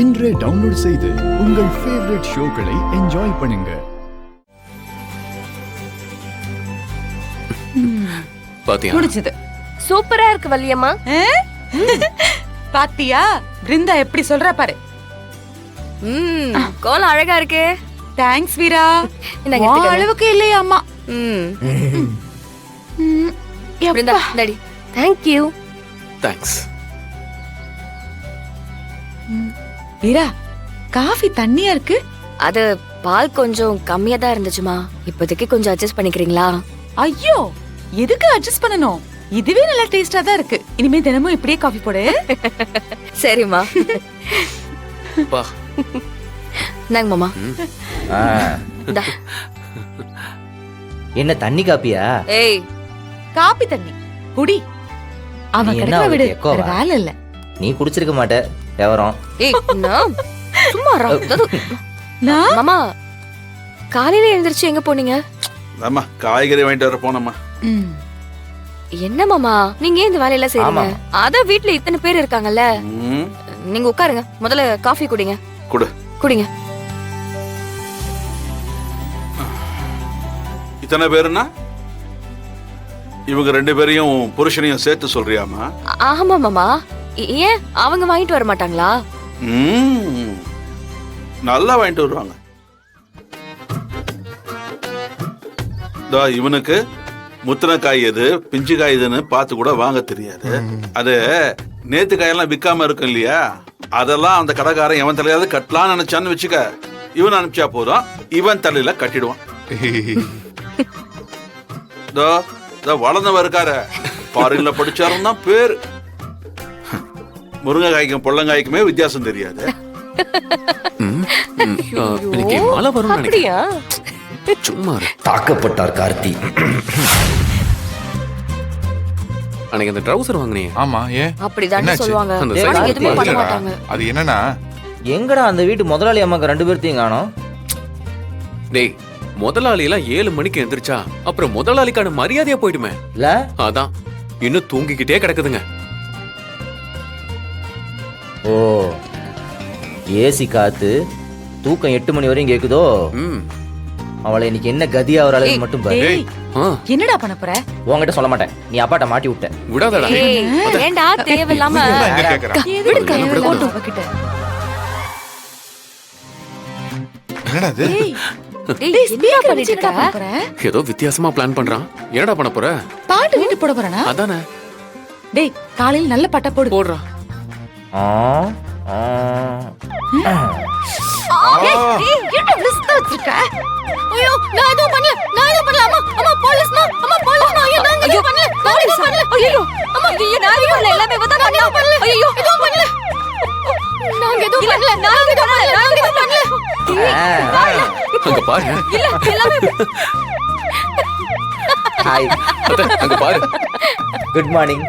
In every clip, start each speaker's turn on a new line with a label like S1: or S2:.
S1: இன்றே டவுன்லோட் செய்து உங்கள் ஃபேவரட் ஷோக்களை என்ஜாய் பண்ணுங்க.
S2: பாத்தியா?
S3: முடிச்சது.
S4: சூப்பரா இருக்கு வள்ளியம்மா.
S3: பாத்தியா பிருந்தா எப்படி சொல்றா பாரு.
S4: கோலம் அழகா இருக்கே.
S3: தேங்க்ஸ் வீரா.
S4: இந்தாங்க,
S3: உன் அளவுக்கு இல்லையா அம்மா.
S4: Brinda daddy. Thank you.
S2: Thanks.
S3: Veera coffee தண்ணியா இருக்கு.
S4: அது பால் கொஞ்சம் கம்மியா தான் இருந்துச்சுமா. இப்போதைக்கு கொஞ்சம் அட்ஜஸ்ட் பண்ணிக்கிறீங்களா?
S3: ஐயோ எதுக்கு அட்ஜஸ்ட் பண்ணணும்? இதுவே நல்ல டேஸ்டா தான் இருக்கு. இனிமே தினமும் இப்படியே காஃபி போடு.
S4: சரிம்மா.
S2: பா
S4: நாங்க மாமா. இந்தா.
S5: என்ன தண்ணி காப்பியா?
S4: ஏய்
S3: காபி தண்ணி குடி. அவன்
S5: நீ என்ன
S3: கிடக்க விடு.
S5: அவளுக்கு எக்கோவா?
S3: வேற வேலை இல்ல.
S5: நீ குடிச்சிருக்க மாட்ட விவரம்.
S4: ஏய் நான் சும்மா
S3: நான்
S4: மாமா காலையில எழுந்திருச்சு எங்க போனீங்க?
S6: அம்மா காய்கறி வாங்கிட்டு வர போனம்மா.
S4: என்ன மாமா நீங்க ஏன் இந்த வேலையெல்லாம் செய்றீங்க?
S5: ஆமா.
S4: அத வீட்ல இத்தனை பேர் இருக்காங்கல்ல. நீங்க உட்காருங்க. முதல்ல காஃபி குடிங்க.
S6: குடு.
S4: குடிங்க.
S6: இத்தனை பேருன்னா இவங்க ரெண்டு பேரையும் புருஷனையும் சேர்த்து சொல்றியாமா?
S4: ஆமா மாமா. ஏன் அவங்க வாங்கிட்டு வர மாட்டாங்களா?
S6: நல்லா வாங்கிட்டு வருவாங்க. இவனுக்கு முத்தின காய் எது பிஞ்சு காய் எதுன்னு பார்த்து கூட வாங்க தெரியாது. அது நேத்து காயெல்லாம் விற்காம இருக்கும் இல்லையா, அதெல்லாம் அந்த கடைக்காரன் எவன் தலையாவது கட்டலான்னு நினைச்சான்னு வச்சுக்க, இவன் அனுப்பிச்சா போதும் இவன் தலையில கட்டிடுவான். வளர்ந்தவ இருக்காரு பாருங்கள படிச்சாரும் தான் பேரு. முருங்கைக்காய்க்கும் பொள்ளங்காய்க்குமே வித்தியாசம் தெரியாது.
S2: இன்னைக்கு மழை வரும்னு நினைக்கிறேன். சும்மா
S5: தாக்கப்பட்டார் கார்த்தி.
S2: அன்னைக்கு அந்த ட்ரவுசர் வாங்குனே.
S7: ஆமா ஏன்
S4: அப்படிதான் சொல்லுவாங்க.
S2: அந்த
S4: ஆனா
S2: size
S4: எதுவுமே பண்ண மாட்டாங்க.
S7: அது என்னன்னா
S5: எங்கடா அந்த வீட்டு முதலாளி அம்மாக்கு ரெண்டு பேர்த்தையும் காணோம்.
S2: டேய் முதலாளி எல்லாம் 7 மணிக்கு எந்திரிச்சா அப்புறம் முதலாளிக்கான மரியாதையா போயிடுமே.
S5: இல்ல
S2: அதான் இன்னும் தூங்கிக்கிட்டே கிடக்குதுங்க.
S5: ஓ ஏசி காத்து தூக்கம் 8 மணி வரையும் கேக்குதோ. அவளை இன்னைக்கு என்ன கதியா அவரால் மட்டும் பாரு.
S3: டேய் என்னடா பண்ண போற?
S5: உன்கிட்ட சொல்ல மாட்டேன். நீ அப்பாட்ட மாட்டி விட்ட.
S2: விடாதடா.
S4: ஏய் ஏண்டா தேவையில்லாம
S7: எங்க கேக்குறா? என்னடா இது?
S4: டேய் என்ன பண்ணிட்டு இருக்க?
S2: ஏதோ வித்தியாசமா பிளான் பண்றான். என்னடா பண்ண போற?
S3: பாட்டு வீட்டு போட போறானா?
S2: அதானே.
S3: டேய் காலையில நல்ல பட்டா போடு.
S2: போடுறா.
S3: என்ன லிஸ்ட் வச்சிருக்க?
S4: ஐயோ நான் எதுவும் பண்ணல. அம்மா போலீஸ்னா ஐயோ நான் எதுவும் பண்ணல. ஐயோ அம்மா நீங்க நான் பண்ணல. எல்லாமே வதா பண்ணல. ஐயோ எதுவும் பண்ணல. நாங்க எதுவும் பண்ணல.
S2: அங்க பாரு.
S4: இல்ல எல்லாமே
S5: ஹாய்
S2: அங்க பாரு.
S5: Good morning.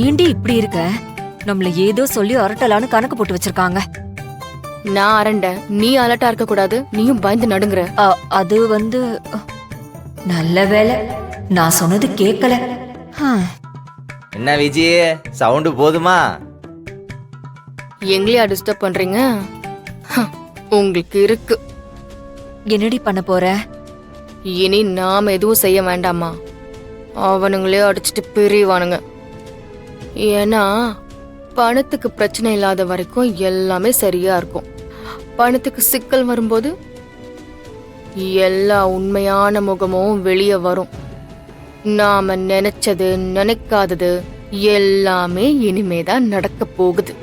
S4: ஏண்டி இப்படி இருக்க? நம்மள ஏதோ சொல்லி அரட்டலான்னு கணக்கு போட்டு வச்சிருக்காங்க. நான் அரண்ட நீ அலட்டா இருக்க கூடாது. நீயும் பயந்து நடுங்குற. அது வந்து நல்ல வேலை நான் சொன்னது கேட்கல.
S5: என்ன விஜய் சவுண்ட் போதுமா?
S4: எங்களையா டிஸ்டர்ப் பண்றீங்க? உங்களுக்கு இருக்கு. என்னடி பண்ண போற? இனி நாம எதுவும் செய்ய வேண்டாமா? அவனுங்களே அடிச்சுட்டு பிரிவானுங்க. ஏன்னா பணத்துக்கு பிரச்சனை இல்லாத வரைக்கும் எல்லாமே சரியா இருக்கும். பணத்துக்கு சிக்கல் வரும்போது எல்லா உண்மையான முகமும் வெளியே வரும். நாம நினைச்சது நினைக்காதது எல்லாமே இனிமேதான் நடக்க போகுது.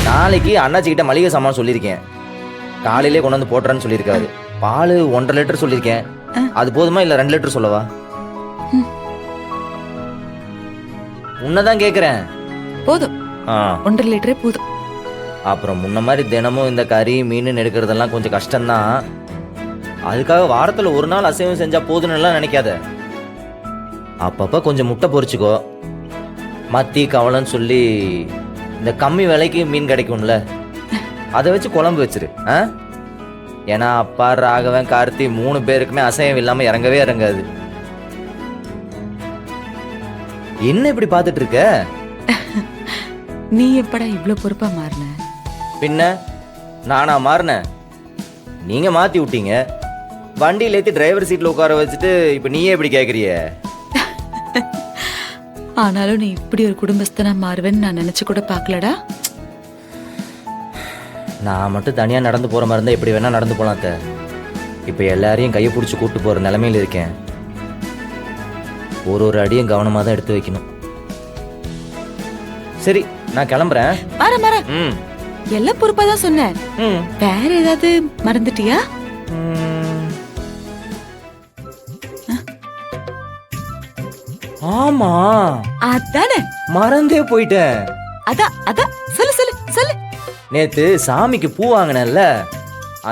S5: நாளைக்கு அண்ணாச்சி கிட்ட மளிகை சாமான் சொல்லியிருக்கேன். காலையிலே கொண்டு வந்து போட்டுறேன்னு சொல்லியிருக்காரு. பால் 1.5 லிட்டர் சொல்லியிருக்கேன். அது போதுமா இல்ல 2 லிட்டர் சொல்லவா? உன்னதான் கேக்குறேன்.
S3: போதும். 1.5 லிட்டரே போதும்.
S5: அப்புறம் முன்ன மாதிரி தினமும் இந்த கறி மீன் எடுக்கிறதெல்லாம் கொஞ்சம் கஷ்டம்தான். அதுக்காக வாரத்துல ஒரு நாள் அசைவம் செஞ்சா போதுன்னு எல்லாம் நினைக்காத. அப்பப்போ கொஞ்சம் முட்டை பொரிச்சுக்கோ. மத்தி கவலைன்னு சொல்லி இந்த கம்மி விலைக்கு மீன் கிடைக்கும்ல, அதை வச்சு குழம்பு வச்சிரு. ஏன்னா அப்பா, ராகவன், கார்த்தி 3 பேருக்குமே அசையம் இல்லாமல் இறங்கவே இறங்காது. என்ன இப்படி பார்த்துட்டு இருக்க?
S3: நீ எப்படா இவ்ளோ பொறுப்பா மாறின?
S5: பின்ன நானா மாறினேன்? நீங்க மாத்தி விட்டீங்க. வண்டியில ஏற்றி டிரைவர் சீட்ல உட்கார வச்சுட்டு இப்போ நீயே எப்படி கேட்குறிய?
S3: ஆனாலும் நீ இப்படி ஒரு குடும்பஸ்தனா மாறுவேன்னு நான் நினைச்சு கூட பார்க்கலடா.
S5: நான் மட்டும் தனியாக நடந்து போகிற மாதிரி இருந்தால் எப்படி வேணால் நடந்து போகலாம். இப்போ எல்லாரையும் கையை பிடிச்சி கூப்பிட்டு போகிற நிலமையில இருக்கேன். ஒரு அடியும் கவனமாக தான் எடுத்து வைக்கணும். சரி, நான் கிளம்புறேன்.
S3: மாற
S5: ம்
S3: எல்லாம் பொறுப்பா தான் சொன்னேன்.
S5: ம்
S3: வேற ஏதாவது மறந்துட்டியா?
S5: ம். ஆமா,
S3: அதானே,
S5: மறந்தே போயிட்டேன்.
S3: அதான் சொல்லு சொல்லு சொல்லு.
S5: நேத்து சாமிக்கு பூ வாங்கினேன்ல,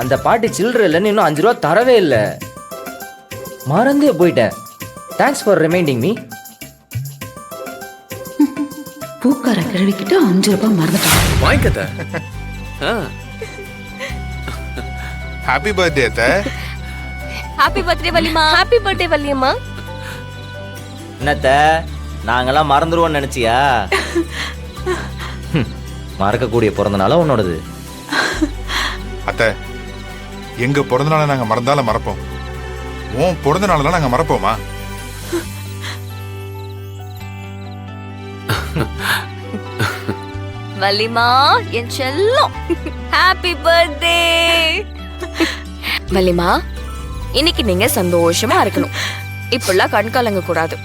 S5: அந்த பாட்டி சில்லற இல்லைன்னு இன்னும் 5 ரூபா தரவே இல்லை. மறந்தே போயிட்டேன். Thanks for reminding me.
S3: பூக்கார கிழவிக்கிட்ட 5 ரூபாய் மறந்துட்டான்.
S2: வாங்கிக்கத்த.
S7: ஹாப்பி பர்த்டே அத்தை.
S4: ஹாப்பி பர்த்டே வள்ளிமா. Happy birthday Valliyamma.
S5: என்னத்த நாங்கெல்லாம் மறந்துடுவோம்னு நினைச்சியா? மறக்கக்கூடிய பிறந்த நாளா உன்னோடது?
S7: அத்தை, எங்க பிறந்த நாளை நாங்க மறந்தாலும் மறப்போம். உன் பிறந்த நாளெல்லாம் நாங்க மறப்போமா?
S4: வள்ளிமா என் செல்லம், ஹாப்பி பர்த்டே. வள்ளிமா, இன்னைக்கு நீங்க சந்தோஷமா இருக்கணும். இப்பெல்லாம் கண் கலங்க கூடாது.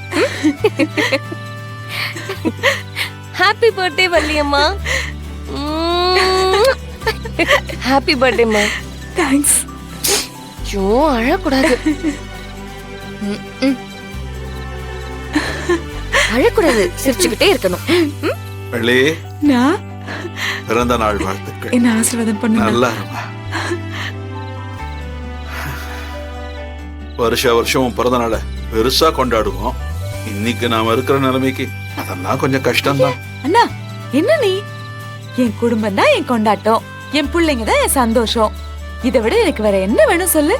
S4: Happy birthday Valliyamma. ஹாப்பி பர்த்டேம்மா.
S3: தேங்க்ஸ்.
S4: ஐயோ, அழக்கூடாது. அழக்கூடாது, சிரிச்சுக்கிட்டே இருக்கணும்.
S6: வெள்ளி,
S3: நான்
S6: பிறந்த நாள் வாழ்த்துக்கள்.
S3: என்ன ஆசீர்வாதம் பண்ணுங்க.
S6: நல்லா இருமா. வருஷம் உன் பிறந்த நாளை பெருசா கொண்டாடுவோம். இன்னைக்கு நாம இருக்கிற நிலைமைக்கு அதெல்லாம் கொஞ்சம் கஷ்டம்தான்.
S3: அண்ணா, என்ன நீ? என் குடும்பம் தான் என் கொண்டாட்டம், என் பிள்ளைங்க தான் என் சந்தோஷம். இதை விட எனக்கு வேற என்ன வேணும் சொல்லு?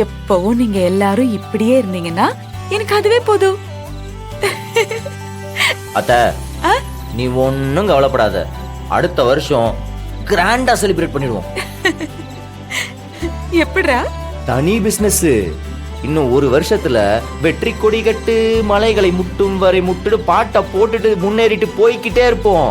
S3: எப்பவும் நீங்க எல்லாரும் இப்படியே இருந்தீங்கன்னா எனக்கு அதுவே போதும்.
S5: அத்த, நீ ஒன்னும் கவலைப்படாத. அடுத்த வருஷம் கிராண்டா செலிப்ரேட் பண்ணிடுவோம்.
S3: எப்படிடா?
S5: தனி பிசினஸ். இன்னும் 1 வருஷத்துல வெற்றி கொடி கட்டு, மலைகளை முட்டும் வரை முட்டுடு பாட்டை போட்டுட்டு முன்னேறிட்டு போய்கிட்டே இருப்போம்.